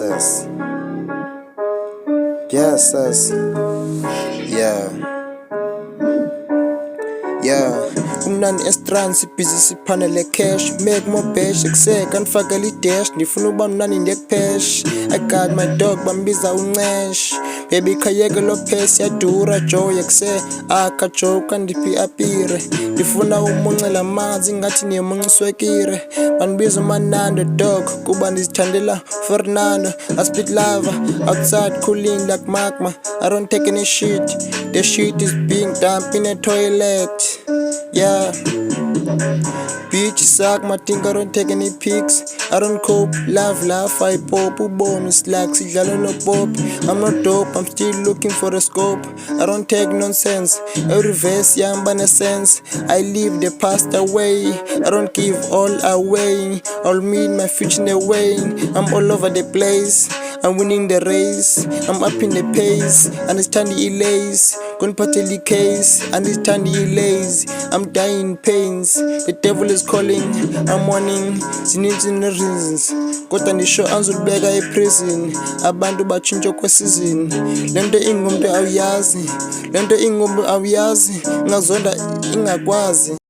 sis. Yeah, sis. Yeah. Yeah, Eazy-Estrand sibhizi siphane cash. Make more bash, ekuseka nifakela dash. Ndifuna uba mnandi ndekupesh. I got my dog bambiza uncesh. Baby khayeke lo pace yadura Joe yekuse akha joke ndiphi apire. Ndifuna umuncela amanzi ngathi niyemunciswekire. Bandibiza umanando dog kuba ndizithandela Fernando. I spit lava outside cooling like magma. I don't take any shit. The shit is being dumped in a toilet. Yeah, bitch suck my thing, I don't take any pics. I don't cope, love, I pop, bonus like sidlala no pop. I'm not dope, I'm still looking for a scope. I don't take nonsense, every verse yamba na sense. I leave the past away, I don't give all away. I'll meet my future in the way. I'm all over the place, I'm winning the race. I'm up in the pace, understand the delays. Gonna the case, understand the delays. I'm dying in pains, the devil is calling, I'm warning. Zininzi reasons, kodwa ndisho anzulibeka eprison. Abantu batshintsha kwesizini, lento ingumntu awuyazi, ngazonda ingakwazi.